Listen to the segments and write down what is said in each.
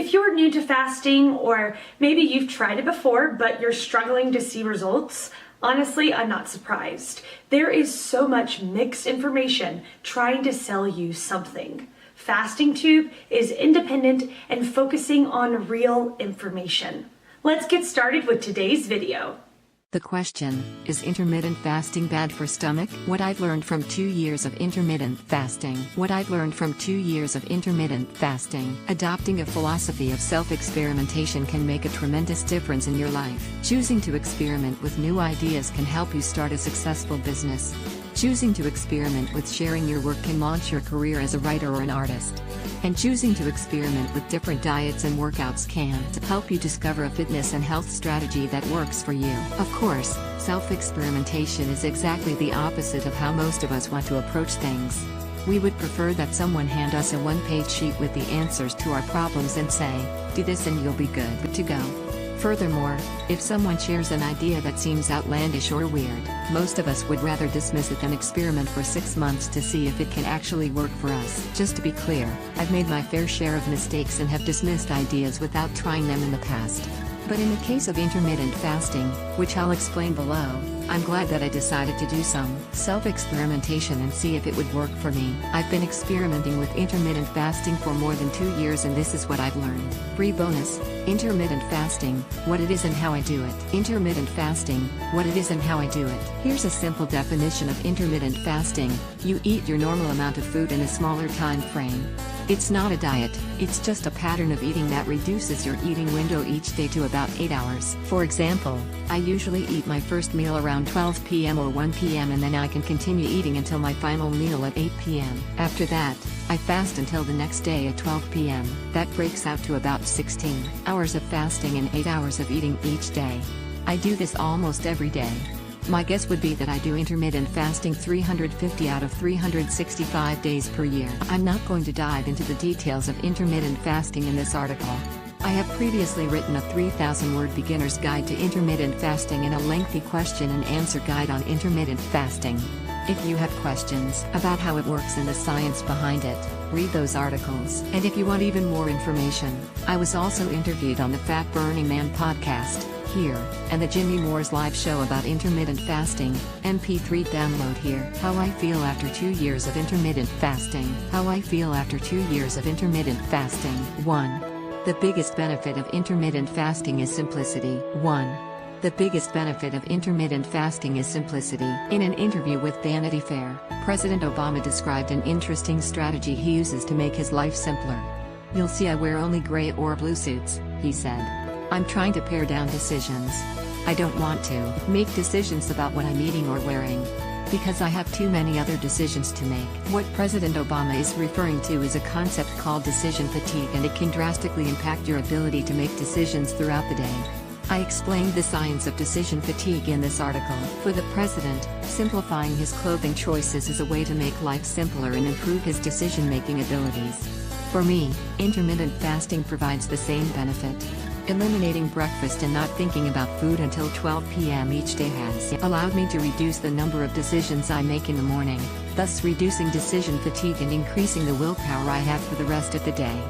If you're new to fasting, or maybe you've tried it before but you're struggling to see results, honestly, I'm not surprised. There is so much mixed information trying to sell you something. Fasting Tube is independent and focusing on real information. Let's get started with today's video. The question, is intermittent fasting bad for stomach? What I've learned from 2 years of intermittent fasting. What I've learned from 2 years of intermittent fasting. Adopting a philosophy of self-experimentation can make a tremendous difference in your life. Choosing to experiment with new ideas can help you start a successful business. Choosing to experiment with sharing your work can launch your career as a writer or an artist. And choosing to experiment with different diets and workouts can help you discover a fitness and health strategy that works for you. Of course, self-experimentation is exactly the opposite of how most of us want to approach things. We would prefer that someone hand us a one-page sheet with the answers to our problems and say, do this and you'll be good to go. Furthermore, if someone shares an idea that seems outlandish or weird, most of us would rather dismiss it than experiment for 6 months to see if it can actually work for us. Just to be clear, I've made my fair share of mistakes and have dismissed ideas without trying them in the past. But in the case of intermittent fasting, which I'll explain below, I'm glad that I decided to do some self-experimentation and see if it would work for me. I've been experimenting with intermittent fasting for more than 2 years and this is what I've learned. Free bonus: intermittent fasting, what it is and how I do it. Intermittent fasting, what it is and how I do it. Here's a simple definition of intermittent fasting: you eat your normal amount of food in a smaller time frame. It's not a diet, it's just a pattern of eating that reduces your eating window each day to about 8 hours. For example, I usually eat my first meal around 12 p.m. or 1 p.m. and then I can continue eating until my final meal at 8 p.m. After that, I fast until the next day at 12 p.m. That breaks out to about 16 hours of fasting and 8 hours of eating each day. I do this almost every day. My guess would be that I do intermittent fasting 350 out of 365 days per year. I'm not going to dive into the details of intermittent fasting in this article. I have previously written a 3,000-word beginner's guide to intermittent fasting and a lengthy question and answer guide on intermittent fasting. If you have questions about how it works and the science behind it, read those articles. And if you want even more information, I was also interviewed on the Fat Burning Man podcast, here, and the Jimmy Moore's live show about intermittent fasting, MP3 download here. How I feel after 2 years of intermittent fasting. How I feel after 2 years of intermittent fasting. 1. The biggest benefit of intermittent fasting is simplicity. 1. The biggest benefit of intermittent fasting is simplicity. In an interview with Vanity Fair, President Obama described an interesting strategy he uses to make his life simpler. You'll see I wear only gray or blue suits, he said. I'm trying to pare down decisions. I don't want to make decisions about what I'm eating or wearing, because I have too many other decisions to make. What President Obama is referring to is a concept called decision fatigue, and it can drastically impact your ability to make decisions throughout the day. I explained the science of decision fatigue in this article. For the president, simplifying his clothing choices is a way to make life simpler and improve his decision-making abilities. For me, intermittent fasting provides the same benefit. Eliminating breakfast and not thinking about food until 12 p.m. each day has allowed me to reduce the number of decisions I make in the morning, thus reducing decision fatigue and increasing the willpower I have for the rest of the day.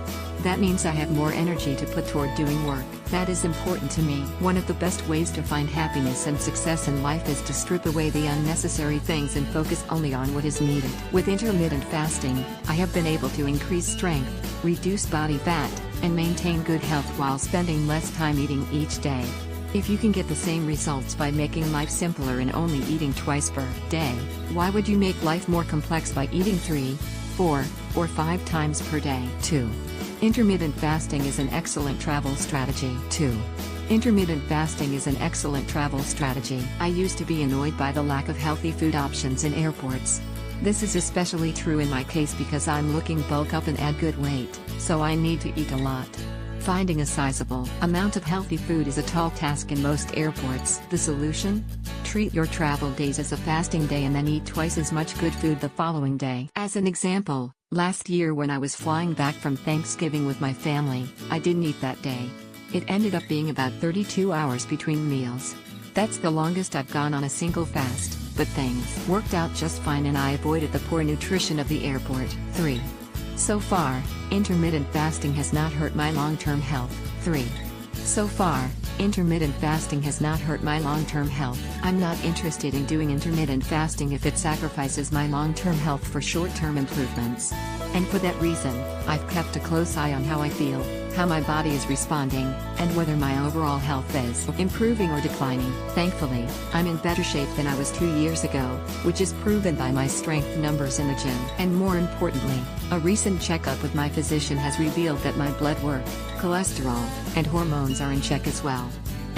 That means I have more energy to put toward doing work that is important to me. One of the best ways to find happiness and success in life is to strip away the unnecessary things and focus only on what is needed. With intermittent fasting, I have been able to increase strength, reduce body fat, and maintain good health while spending less time eating each day. If you can get the same results by making life simpler and only eating twice per day, why would you make life more complex by eating 3, 4, or 5 times per day? 2. Intermittent fasting is an excellent travel strategy. 2. Intermittent fasting is an excellent travel strategy. I used to be annoyed by the lack of healthy food options in airports. This is especially true in my case because I'm looking to bulk up and add good weight, so I need to eat a lot. Finding a sizable amount of healthy food is a tall task in most airports. The solution? Treat your travel days as a fasting day and then eat twice as much good food the following day. As an example, last year when I was flying back from Thanksgiving with my family, I didn't eat that day. It ended up being about 32 hours between meals. That's the longest I've gone on a single fast, but things worked out just fine and I avoided the poor nutrition of the airport. 3. So far, intermittent fasting has not hurt my long-term health. 3. So far, intermittent fasting has not hurt my long-term health. I'm not interested in doing intermittent fasting if it sacrifices my long-term health for short-term improvements. And for that reason, I've kept a close eye on how I feel, how my body is responding, and whether my overall health is improving or declining. Thankfully, I'm in better shape than I was 2 years ago, which is proven by my strength numbers in the gym. And more importantly, a recent checkup with my physician has revealed that my blood work, cholesterol, and hormones are in check as well.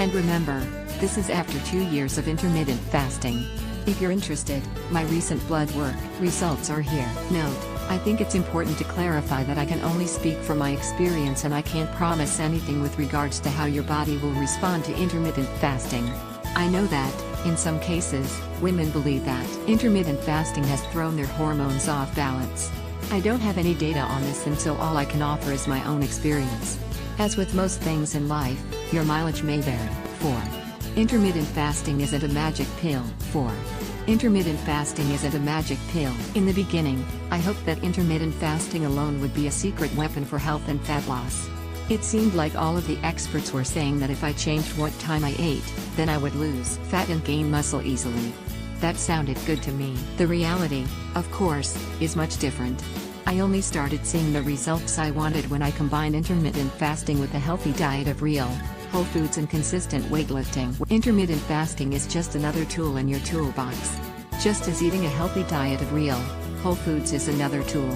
And remember, this is after 2 years of intermittent fasting. If you're interested, my recent blood work results are here. Note, I think it's important to clarify that I can only speak from my experience and I can't promise anything with regards to how your body will respond to intermittent fasting. I know that, in some cases, women believe that intermittent fasting has thrown their hormones off balance. I don't have any data on this, and so all I can offer is my own experience. As with most things in life, your mileage may vary. 4. Intermittent fasting isn't a magic pill. 4. Intermittent fasting isn't a magic pill. In the beginning, I hoped that intermittent fasting alone would be a secret weapon for health and fat loss. It seemed like all of the experts were saying that if I changed what time I ate, then I would lose fat and gain muscle easily. That sounded good to me. The reality, of course, is much different. I only started seeing the results I wanted when I combined intermittent fasting with a healthy diet of real, whole foods and consistent weightlifting. Intermittent fasting is just another tool in your toolbox. Just as eating a healthy diet of real, whole foods is another tool.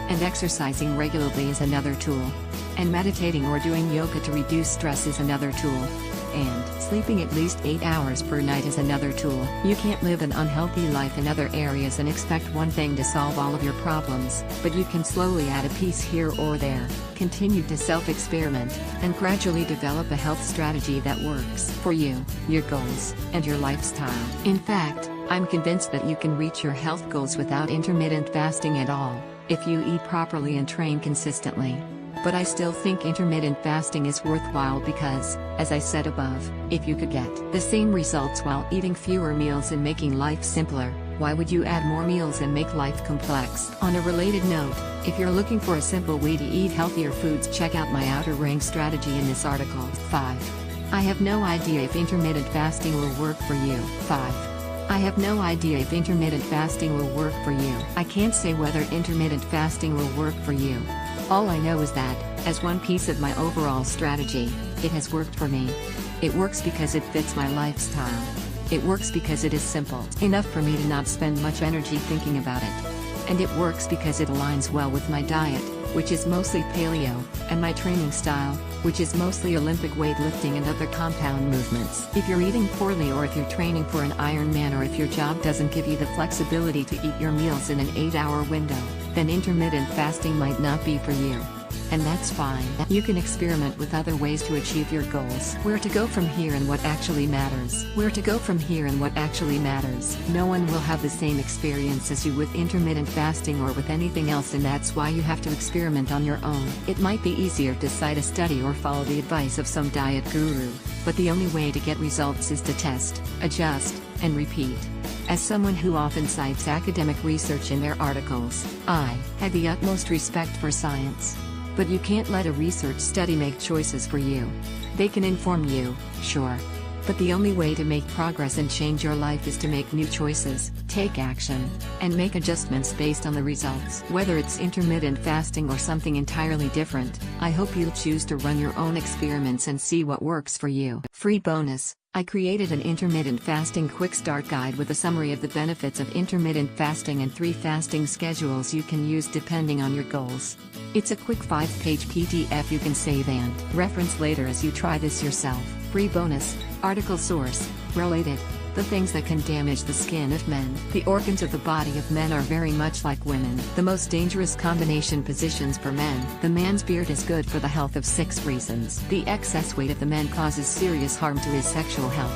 And exercising regularly is another tool. And meditating or doing yoga to reduce stress is another tool. And sleeping at least 8 hours per night is another tool. You can't live an unhealthy life in other areas and expect one thing to solve all of your problems, but you can slowly add a piece here or there, continue to self-experiment, and gradually develop a health strategy that works for you, your goals, and your lifestyle. In fact, I'm convinced that you can reach your health goals without intermittent fasting at all, if you eat properly and train consistently. But I still think intermittent fasting is worthwhile because, as I said above, if you could get the same results while eating fewer meals and making life simpler, why would you add more meals and make life complex? On a related note, if you're looking for a simple way to eat healthier foods, check out my outer ring strategy in this article. 5. I have no idea if intermittent fasting will work for you. 5. I have no idea if intermittent fasting will work for you. I can't say whether intermittent fasting will work for you. All I know is that, as one piece of my overall strategy, it has worked for me. It works because it fits my lifestyle. It works because it is simple enough for me to not spend much energy thinking about it. And it works because it aligns well with my diet, which is mostly paleo, and my training style, which is mostly Olympic weightlifting and other compound movements. If you're eating poorly, or if you're training for an Ironman, or if your job doesn't give you the flexibility to eat your meals in an 8-hour window, then intermittent fasting might not be for you. And that's fine. You can experiment with other ways to achieve your goals. Where to go from here and what actually matters. Where to go from here and what actually matters. No one will have the same experience as you with intermittent fasting or with anything else, and that's why you have to experiment on your own. It might be easier to cite a study or follow the advice of some diet guru, but the only way to get results is to test, adjust, and repeat. As someone who often cites academic research in their articles, I have the utmost respect for science. But you can't let a research study make choices for you. They can inform you, sure. But the only way to make progress and change your life is to make new choices, take action, and make adjustments based on the results. Whether it's intermittent fasting or something entirely different, I hope you'll choose to run your own experiments and see what works for you. Free bonus. I created an intermittent fasting quick start guide with a summary of the benefits of intermittent fasting and 3 fasting schedules you can use depending on your goals. It's a quick 5-page PDF you can save and reference later as you try this yourself. Free bonus. Article source. Related. The things that can damage the skin of men. The organs of the body of men are very much like women. The most dangerous combination positions for men. The man's beard is good for the health of 6 reasons. The excess weight of the men causes serious harm to his sexual health.